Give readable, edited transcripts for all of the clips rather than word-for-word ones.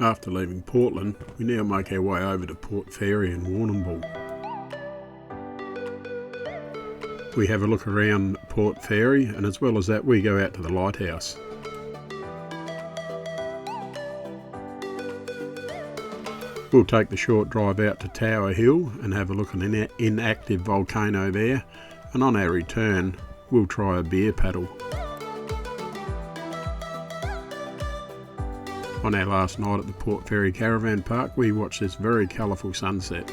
After leaving Portland, we now make our way over to Port Fairy and Warrnambool. We have a look around Port Fairy, and as well as that we go out to the lighthouse. We'll take the short drive out to Tower Hill and have a look at an inactive volcano there, and on our return we'll try a beer paddle. On our last night at the Port Fairy Caravan Park, we watched this very colourful sunset.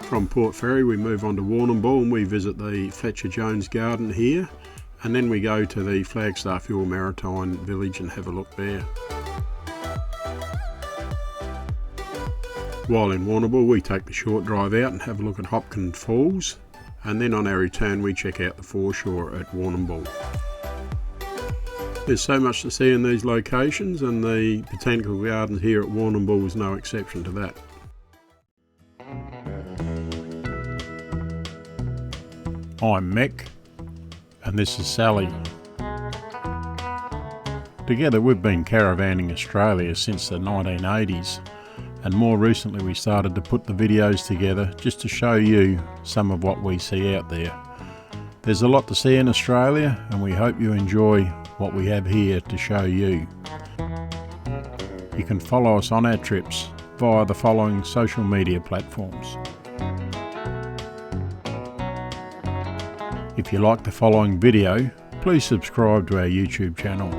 From Port Fairy we move on to Warrnambool and we visit the Fletcher Jones Garden here, and then we go to the Flagstaff Ure Maritime Village and have a look there. While in Warrnambool we take the short drive out and have a look at Hopkins Falls, and then on our return we check out the foreshore at Warrnambool. There's so much to see in these locations, and the Botanical Gardens here at Warrnambool is no exception to that. I'm Mick, and this is Sally. Together we've been caravanning Australia since the 1980s, and more recently we started to put the videos together just to show you some of what we see out there. There's a lot to see in Australia, and we hope you enjoy what we have here to show you. You can follow us on our trips via the following social media platforms. If you like the following video, please subscribe to our YouTube channel.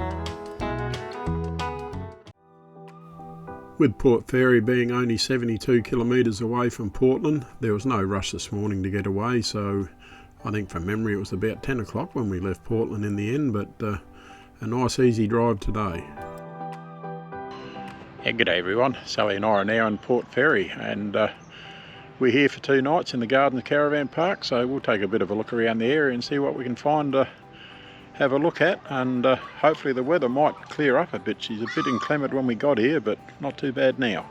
With Port Fairy being only 72 kilometres away from Portland, there was no rush this morning to get away, so I think from memory it was about 10 o'clock when we left Portland in the end, but a nice easy drive today. Yeah, g'day everyone. Sally and I are now in Port Fairy, and we're here for 2 nights in the Gardens Caravan Park, so we'll take a bit of a look around the area and see what we can find to have a look at, and hopefully the weather might clear up a bit. She's a bit inclement when we got here, but not too bad now.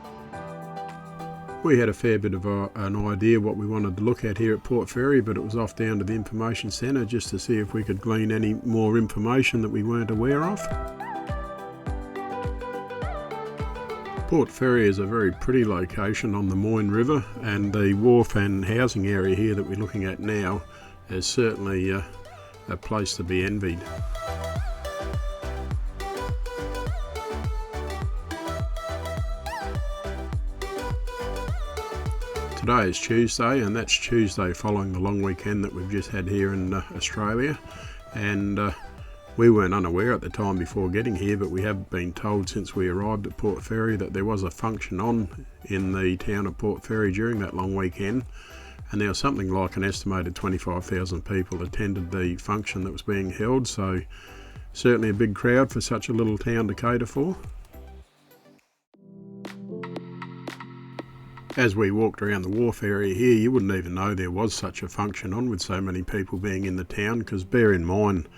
We had a fair bit of an idea what we wanted to look at here at Port Fairy, but it was off down to the information centre just to see if we could glean any more information that we weren't aware of. Port Fairy is a very pretty location on the Moyne River, and the wharf and housing area here that we're looking at now is certainly a place to be envied. Today is Tuesday, and that's Tuesday following the long weekend that we've just had here in Australia, and we weren't unaware at the time before getting here, but we have been told since we arrived at Port Fairy that there was a function on in the town of Port Fairy during that long weekend, and there was something like an estimated 25,000 people attended the function that was being held, so certainly a big crowd for such a little town to cater for. As we walked around the wharf area here, you wouldn't even know there was such a function on with so many people being in the town, because bear in mind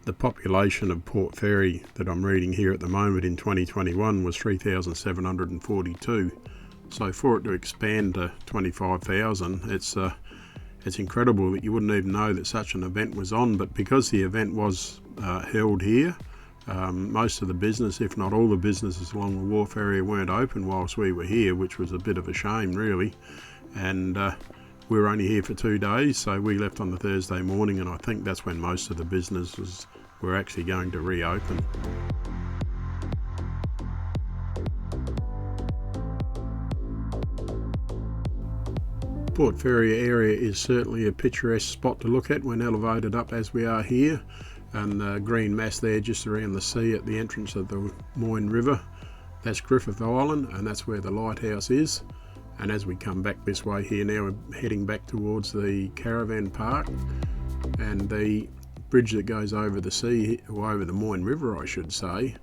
the population of Port Fairy that I'm reading here at the moment in 2021 was 3,742. So for it to expand to 25,000, it's incredible that you wouldn't even know that such an event was on. But because the event was held here, most of the business, if not all the businesses along the wharf area, weren't open whilst we were here, which was a bit of a shame really. And we were only here for 2 days, so we left on the Thursday morning, and I think that's when most of the businesses were actually going to reopen. Port Fairy area is certainly a picturesque spot to look at when elevated up as we are here, and the green mass there just around the sea at the entrance of the Moyne River, that's Griffith Island, and that's where the lighthouse is. And as we come back this way here now, we're heading back towards the caravan park, and the bridge that goes over the sea, or over the Moyne River I should say,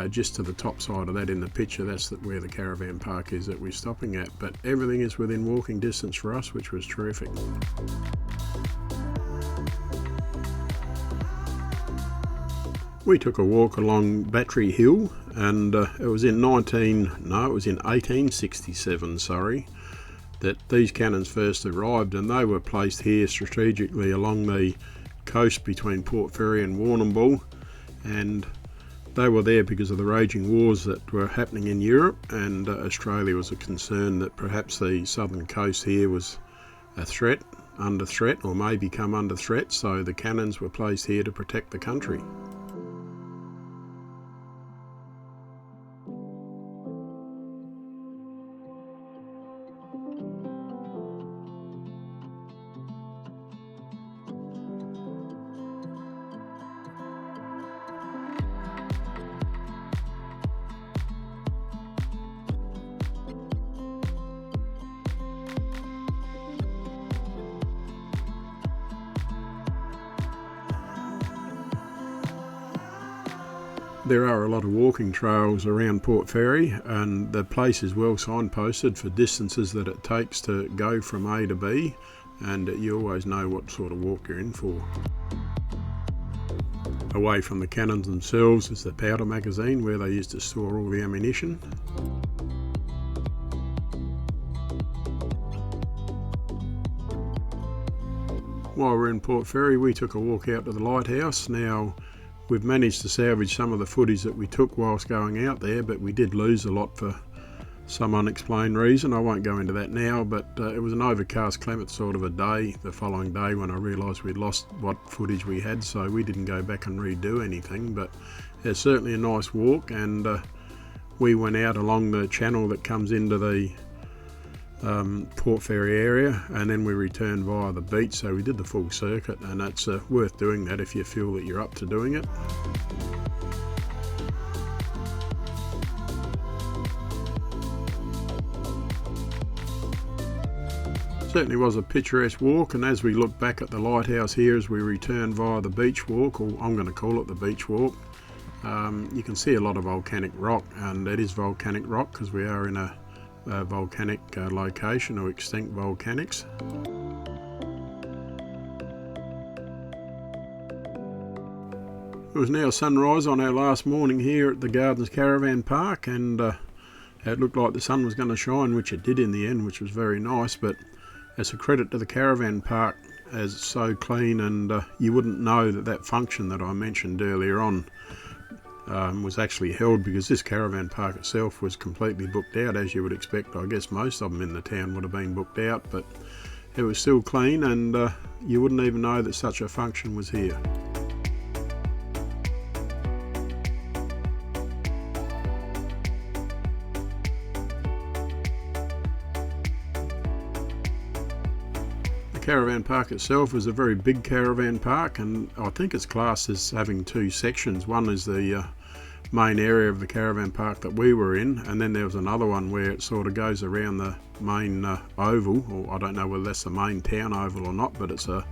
just to the top side of that in the picture, that's where the caravan park is that we're stopping at. But everything is within walking distance for us, which was terrific. We took a walk along Battery Hill, and it was in 1867, that these cannons first arrived, and they were placed here strategically along the coast between Port Fairy and Warrnambool, and They were there because of the raging wars that were happening in Europe, and Australia was a concern that perhaps the southern coast here was under threat, or may become under threat, so the cannons were placed here to protect the country. There are a lot of walking trails around Port Fairy, and the place is well signposted for distances that it takes to go from A to B, and you always know what sort of walk you're in for. Away from the cannons themselves is the powder magazine, where they used to store all the ammunition. While we're in Port Fairy, we took a walk out to the lighthouse. Now, we've managed to salvage some of the footage that we took whilst going out there, but we did lose a lot for some unexplained reason. I won't go into that now, but it was an overcast clement sort of a day the following day when I realised we'd lost what footage we had, so we didn't go back and redo anything. But it's certainly a nice walk, and we went out along the channel that comes into the Port Fairy area, and then we returned via the beach, so we did the full circuit, and it's worth doing that if you feel that you're up to doing it. Certainly was a picturesque walk, and as we look back at the lighthouse here as we return via the beach walk, or I'm going to call it the beach walk, you can see a lot of volcanic rock, and it is volcanic rock because we are in a volcanic location, or extinct volcanics. It was now sunrise on our last morning here at the Gardens Caravan Park, and it looked like the sun was going to shine, which it did in the end, which was very nice. But as a credit to the caravan park, as it's so clean, and you wouldn't know that function that I mentioned earlier on was actually held, because this caravan park itself was completely booked out, as you would expect. I guess most of them in the town would have been booked out, but it was still clean, and you wouldn't even know that such a function was here. The caravan park itself is a very big caravan park, and I think it's classed as having two sections. One is the main area of the caravan park that we were in, and then there was another one where it sort of goes around the main oval, or I don't know whether that's the main town oval or not, but it's a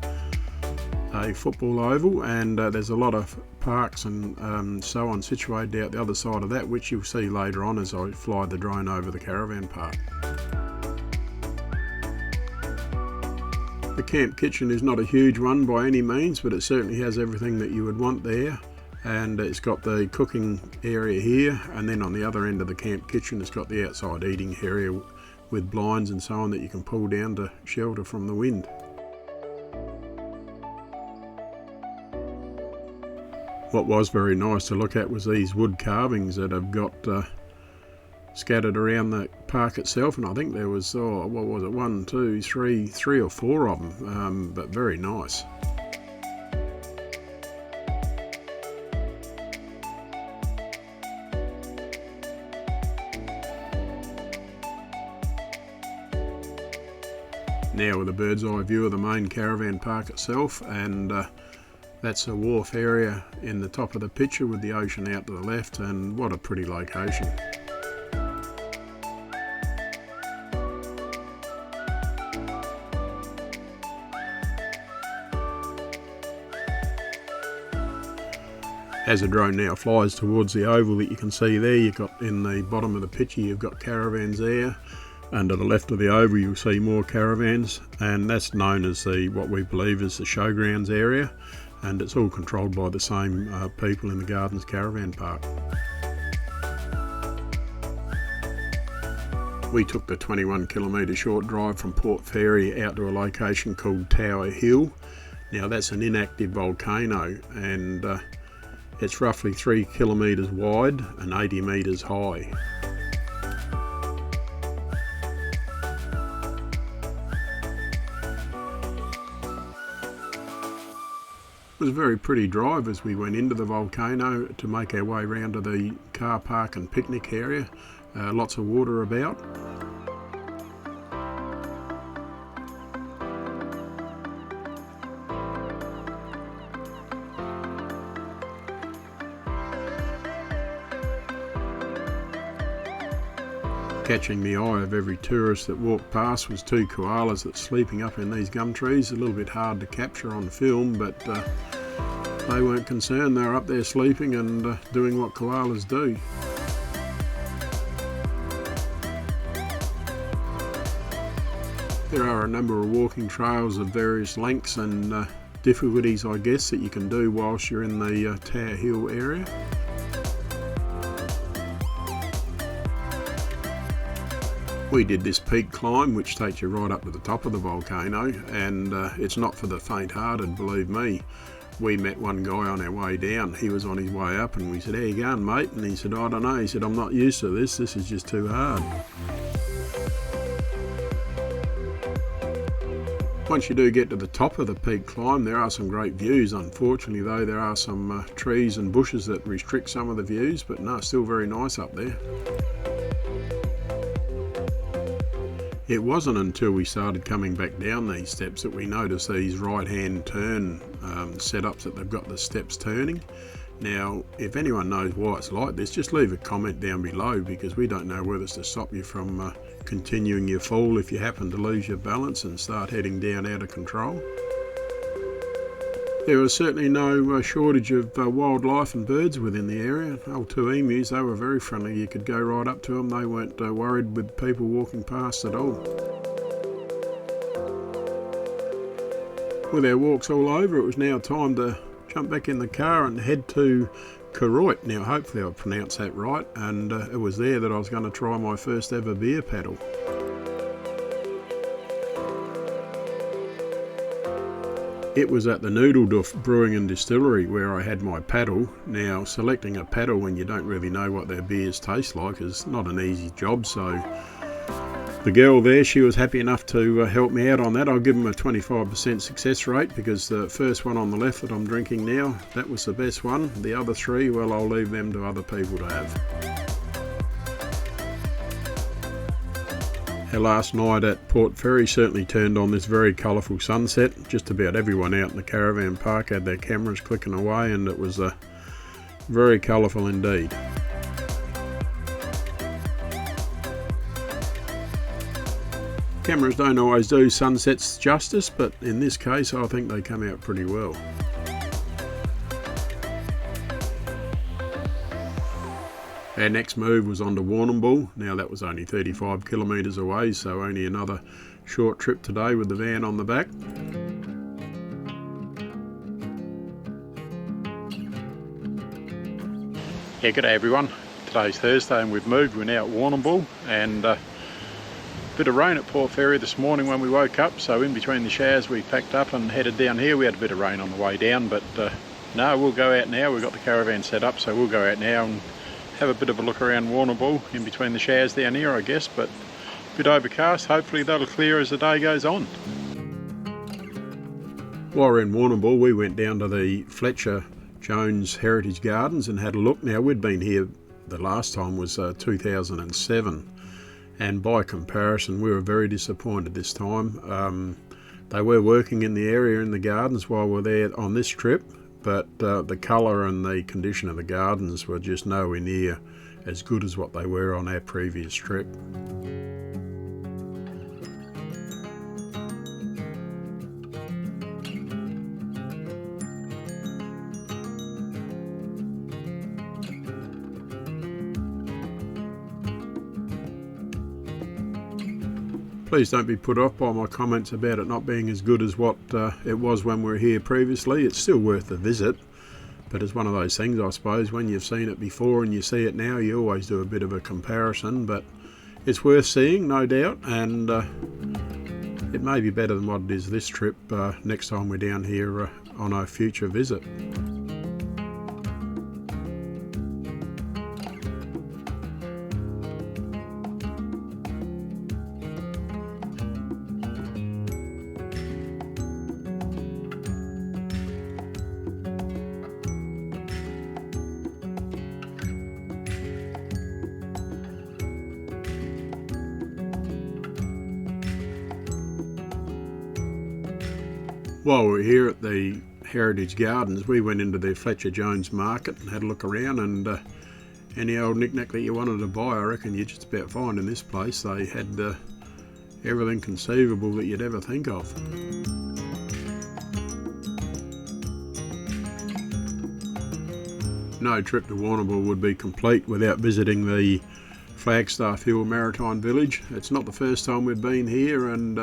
football oval, and there's a lot of parks and so on situated out the other side of that, which you'll see later on as I fly the drone over the caravan park. The camp kitchen is not a huge one by any means, but it certainly has everything that you would want there. And it's got the cooking area here, and then on the other end of the camp kitchen it's got the outside eating area with blinds and so on that you can pull down to shelter from the wind. What was very nice to look at was these wood carvings that have got scattered around the park itself, and I think there was, what was it, 1, 2, 3 or 4 of them, but very nice. Now with a bird's eye view of the main caravan park itself, and that's a wharf area in the top of the picture with the ocean out to the left, and what a pretty location. As the drone now flies towards the oval that you can see there, you've got in the bottom of the picture, you've got caravans there. And to the left of the oval you'll see more caravans, and that's known as what we believe is the showgrounds area, and it's all controlled by the same people in the Gardens Caravan Park. We took the 21 kilometre short drive from Port Fairy out to a location called Tower Hill. Now that's an inactive volcano, and It's roughly 3 kilometres wide and 80 metres high. It was a very pretty drive as we went into the volcano to make our way round to the car park and picnic area. Lots of water about. Catching the eye of every tourist that walked past was two koalas that's sleeping up in these gum trees. A little bit hard to capture on film, but they weren't concerned. They were up there sleeping and doing what koalas do. There are a number of walking trails of various lengths and difficulties, I guess, that you can do whilst you're in the Tower Hill area. We did this peak climb which takes you right up to the top of the volcano, and it's not for the faint-hearted, believe me. We met one guy on our way down. He was on his way up and we said, "How you going, mate?" And he said, "I don't know." He said, "I'm not used to this. This is just too hard." Once you do get to the top of the peak climb, there are some great views. Unfortunately though, there are some trees and bushes that restrict some of the views, but no, still very nice up there. It wasn't until we started coming back down these steps that we noticed these right-hand turn setups that they've got the steps turning. Now, if anyone knows why it's like this, just leave a comment down below, because we don't know whether it's to stop you from continuing your fall if you happen to lose your balance and start heading down out of control. There was certainly no shortage of wildlife and birds within the area. Old two emus, they were very friendly. You could go right up to them. They weren't worried with people walking past at all. With our walks all over, it was now time to jump back in the car and head to Koroit. Now, hopefully I pronounced that right, and it was there that I was going to try my first ever beer paddle. It was at the Noodleduff Brewing and Distillery where I had my paddle. Now, selecting a paddle when you don't really know what their beers taste like is not an easy job, so the girl there, she was happy enough to help me out on that. I'll give them a 25% success rate, because the first one on the left that I'm drinking now, that was the best one. The other three, well, I'll leave them to other people to have. Our last night at Port Fairy certainly turned on this very colourful sunset. Just about everyone out in the caravan park had their cameras clicking away, and it was very colourful indeed. Cameras don't always do sunsets justice, but in this case I think they come out pretty well. Our next move was on to Warrnambool. Now that was only 35 kilometres away, so only another short trip today with the van on the back. Yeah, g'day everyone. Today's Thursday and we've moved. We're now at Warrnambool, and a bit of rain at Port Fairy this morning when we woke up, so in between the showers we packed up and headed down here. We had a bit of rain on the way down, but no, we'll go out now. We've got the caravan set up, so we'll go out now and have a bit of a look around Warrnambool in between the showers down here, I guess, but a bit overcast. Hopefully that'll clear as the day goes on. While we're in Warrnambool, we went down to the Fletcher Jones Heritage Gardens and had a look. Now, we'd been here, the last time was 2007, and by comparison we were very disappointed this time. They were working in the area in the gardens while we were there on this trip, but the colour and the condition of the gardens were just nowhere near as good as what they were on our previous trip. Please don't be put off by my comments about it not being as good as what it was when we were here previously. It's still worth a visit, but it's one of those things, I suppose, when you've seen it before and you see it now, you always do a bit of a comparison, but it's worth seeing, no doubt, and it may be better than what it is this trip next time we're down here on a future visit. While we were here at the Heritage Gardens, we went into the Fletcher Jones market and had a look around, and any old knick-knack that you wanted to buy, I reckon you just about find in this place. They had everything conceivable that you'd ever think of. No trip to Warrnambool would be complete without visiting the Flagstaff Hill Maritime Village. It's not the first time we've been here, and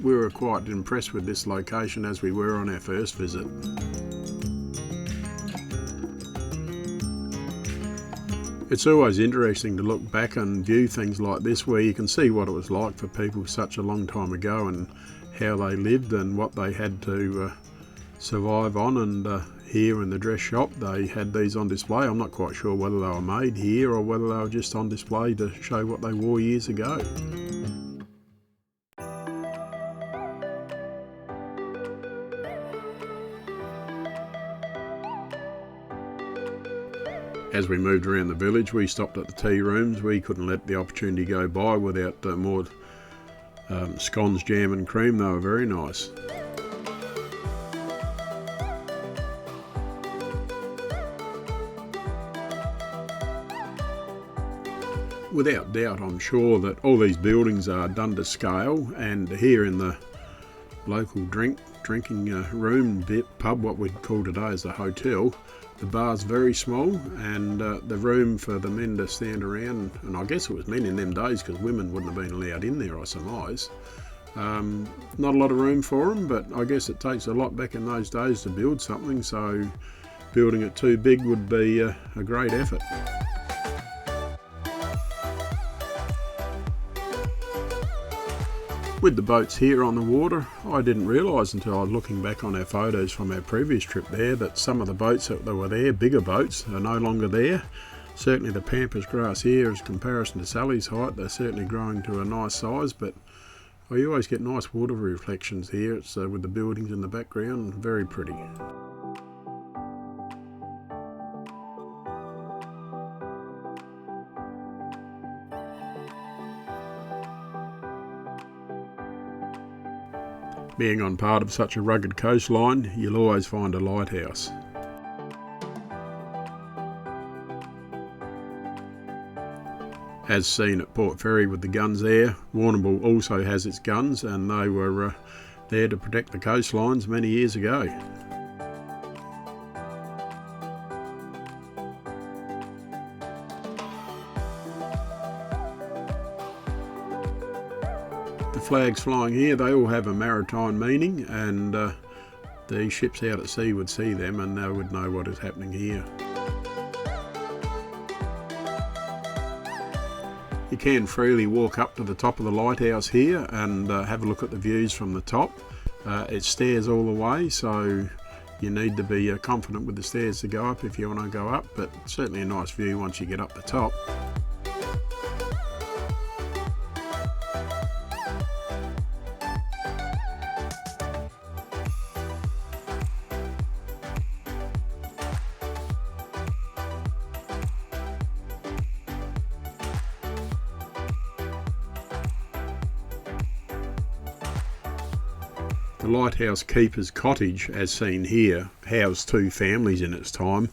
we were quite impressed with this location as we were on our first visit. It's always interesting to look back and view things like this, where you can see what it was like for people such a long time ago and how they lived and what they had to survive on. And here in the dress shop they had these on display. I'm not quite sure whether they were made here or whether they were just on display to show what they wore years ago. As we moved around the village, we stopped at the tea rooms. We couldn't let the opportunity go by without more scones, jam and cream. They were very nice. Without doubt, I'm sure that all these buildings are done to scale, and here in the local drinking room pub, what we'd call today as the hotel, the bar's very small, and the room for the men to stand around, and I guess it was men in them days because women wouldn't have been allowed in there, I surmise. Not a lot of room for them, but I guess it takes a lot back in those days to build something, so building it too big would be a great effort. With the boats here on the water, I didn't realise until I was looking back on our photos from our previous trip there that some of the boats that were there, bigger boats, are no longer there. Certainly the pampas grass here, in comparison to Sally's height, they're certainly growing to a nice size, but I always get nice water reflections here. It's with the buildings in the background, very pretty. Being on part of such a rugged coastline, you'll always find a lighthouse. As seen at Port Fairy with the guns there, Warrnambool also has its guns, and they were there to protect the coastlines many years ago. The flags flying here, they all have a maritime meaning, and the ships out at sea would see them and they would know what is happening here. You can freely walk up to the top of the lighthouse here and have a look at the views from the top. It stairs all the way, so you need to be confident with the stairs to go up if you want to go up, but certainly a nice view once you get up the top. The lighthouse keeper's cottage, as seen here, housed 2 families in its time,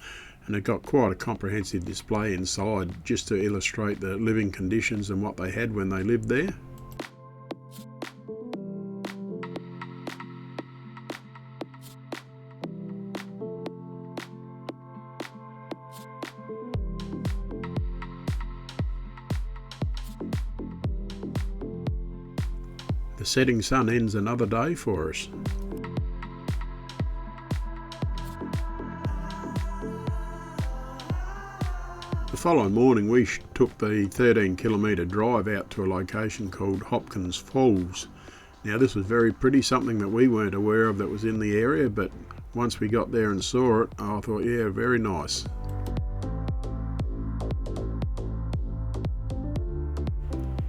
and it got quite a comprehensive display inside just to illustrate the living conditions and what they had when they lived there. The setting sun ends another day for us. The following morning we took the 13-kilometre drive out to a location called Hopkins Falls. Now this was very pretty, something that we weren't aware of that was in the area, but once we got there and saw it, I thought, yeah, very nice.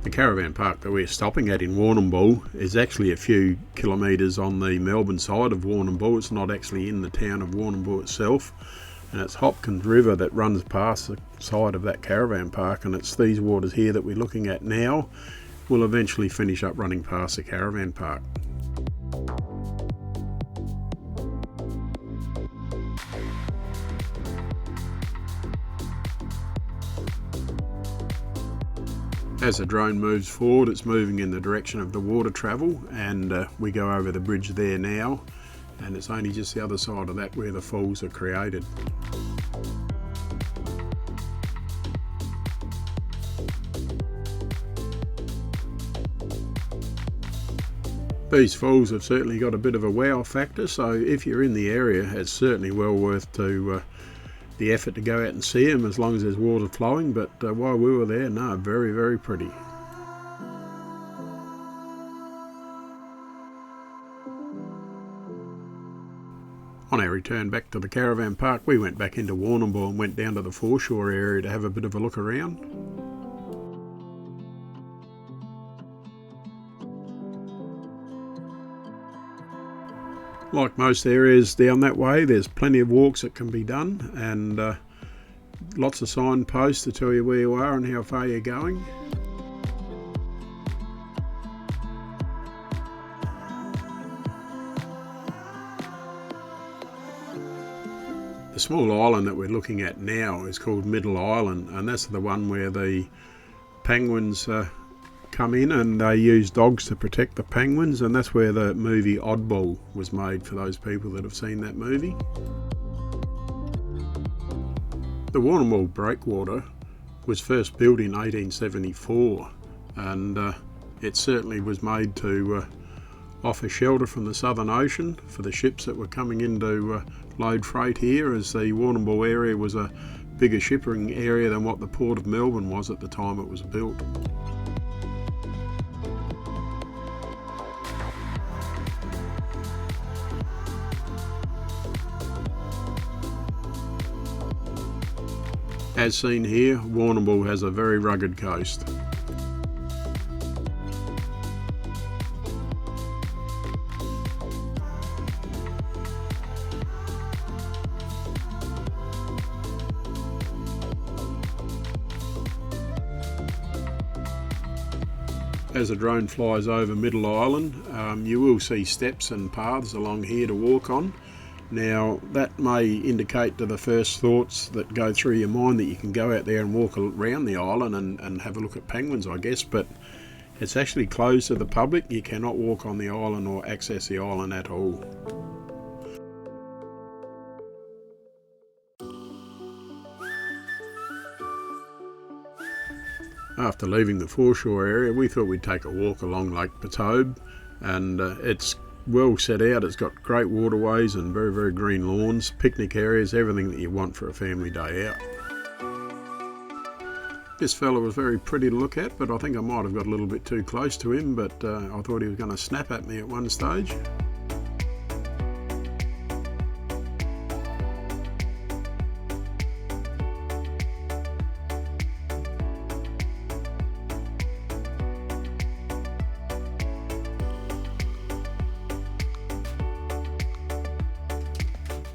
The caravan park that we're stopping at in Warrnambool is actually a few kilometres on the Melbourne side of Warrnambool. It's not actually in the town of Warrnambool itself, and it's Hopkins River that runs past the side of that caravan park, and it's these waters here that we're looking at now will eventually finish up running past the caravan park. As the drone moves forward, it's moving in the direction of the water travel, and we go over the bridge there now, and it's only just the other side of that where the falls are created. These falls have certainly got a bit of a wow factor, so if you're in the area, it's certainly well worth the effort to go out and see them, as long as there's water flowing. But while we were there, no, very, very pretty. On our return back to the caravan park, we went back into Warrnambool and went down to the foreshore area to have a bit of a look around. Like most areas down that way, there's plenty of walks that can be done, and lots of signposts to tell you where you are and how far you're going. The small island that we're looking at now is called Middle Island, and that's the one where the penguins come in, and they use dogs to protect the penguins, and that's where the movie Oddball was made, for those people that have seen that movie. The Warrnambool breakwater was first built in 1874, and it certainly was made to offer shelter from the Southern Ocean for the ships that were coming in to load freight here, as the Warrnambool area was a bigger shipping area than what the Port of Melbourne was at the time it was built. As seen here, Warrnambool has a very rugged coast. As the drone flies over Middle Island, you will see steps and paths along here to walk on. Now, that may indicate to the first thoughts that go through your mind that you can go out there and walk around the island and have a look at penguins, I guess, but it's actually closed to the public. You cannot walk on the island or access the island at all. After leaving the foreshore area, we thought we'd take a walk along Lake Patobe, and it's well set out. It's got great waterways and very, very green lawns, picnic areas, everything that you want for a family day out. This fella was very pretty to look at, but I think I might have got a little bit too close to him, but I thought he was going to snap at me at one stage.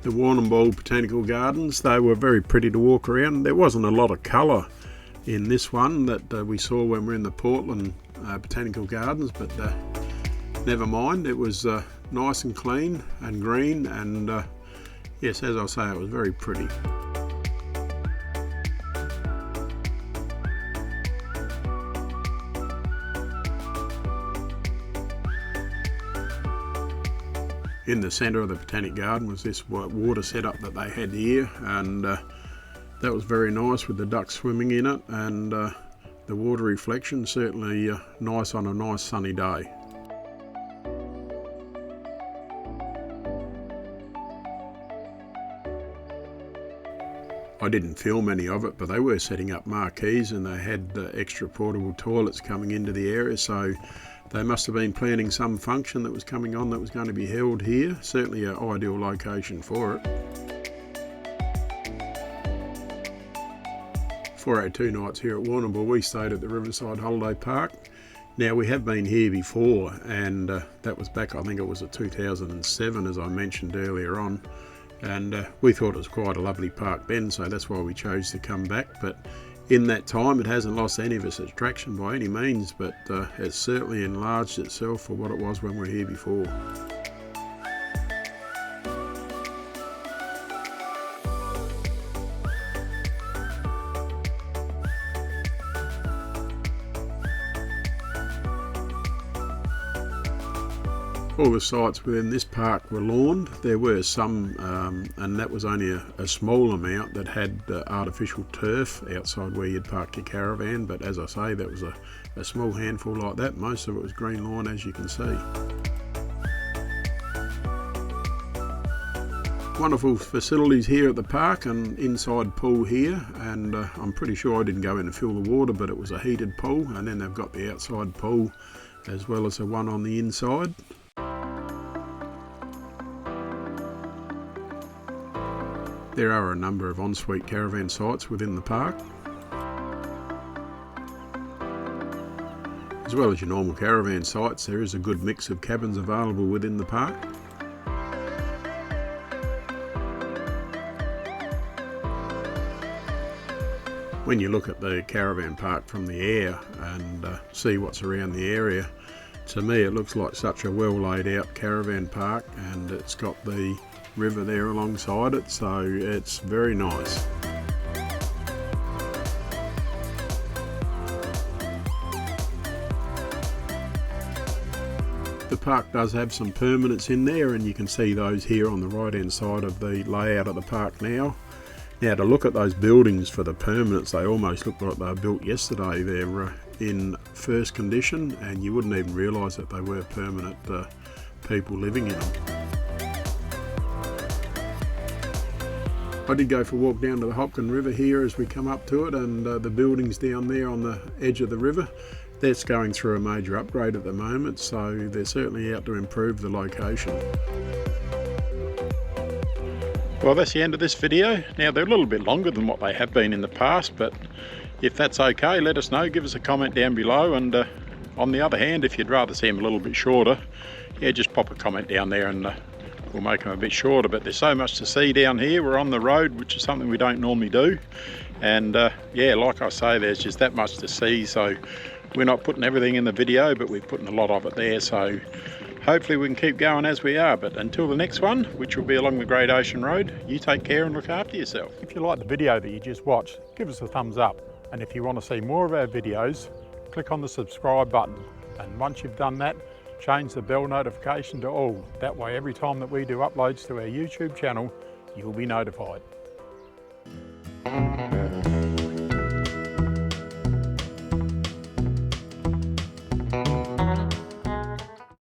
The Warrnambool Botanical Gardens, they were very pretty to walk around. There wasn't a lot of colour in this one that we saw when we were in the Portland Botanical Gardens, but never mind. It was nice and clean and green, and yes, as I say, it was very pretty. In the centre of the Botanic Garden was this water setup that they had here, and that was very nice with the ducks swimming in it, and the water reflection certainly nice on a nice sunny day. I didn't film any of it, but they were setting up marquees, and they had extra portable toilets coming into the area, so they must have been planning some function that was coming on that was going to be held here. Certainly an ideal location for it. For our 2 nights here at Warrnambool, we stayed at the Riverside Holiday Park. Now, we have been here before, and that was back, I think it was 2007, as I mentioned earlier on. And we thought it was quite a lovely park then, so that's why we chose to come back. But in that time, it hasn't lost any of its attraction by any means, but it's certainly enlarged itself for what it was when we were here before. All the sites within this park were lawned. There were some, and that was only a small amount that had artificial turf outside where you'd park your caravan, but as I say, that was a small handful like that. Most of it was green lawn, as you can see. Wonderful facilities here at the park, and inside pool here, and I'm pretty sure I didn't go in and fill the water, but it was a heated pool, and then they've got the outside pool as well as the one on the inside. There are a number of ensuite caravan sites within the park, as well as your normal caravan sites. There is a good mix of cabins available within the park. When you look at the caravan park from the air and see what's around the area, to me it looks like such a well laid out caravan park, and it's got the river there alongside it, so it's very nice. The park does have some permanents in there, and you can see those here on the right hand side of the layout of the park now. Now, to look at those buildings for the permanents, they almost look like they were built yesterday. They're in first condition, and you wouldn't even realise that they were permanent people living in them. I did go for a walk down to the Hopkin River here as we come up to it, and the buildings down there on the edge of the river, that's going through a major upgrade at the moment, so they're certainly out to improve the location. Well, that's the end of this video. Now, they're a little bit longer than what they have been in the past, but if that's okay, let us know. Give us a comment down below, and on the other hand, if you'd rather see them a little bit shorter, yeah, just pop a comment down there and we'll make them a bit shorter. But there's so much to see down here. We're on the road, which is something we don't normally do, and yeah, like I say, there's just that much to see, so we're not putting everything in the video, but we're putting a lot of it there, so hopefully we can keep going as we are. But until the next one, which will be along the Great Ocean Road, you take care and look after yourself. If you like the video that you just watched, give us a thumbs up, and if you want to see more of our videos, click on the subscribe button, and once you've done that, change the bell notification to all. That way, every time that we do uploads to our YouTube channel, you'll be notified.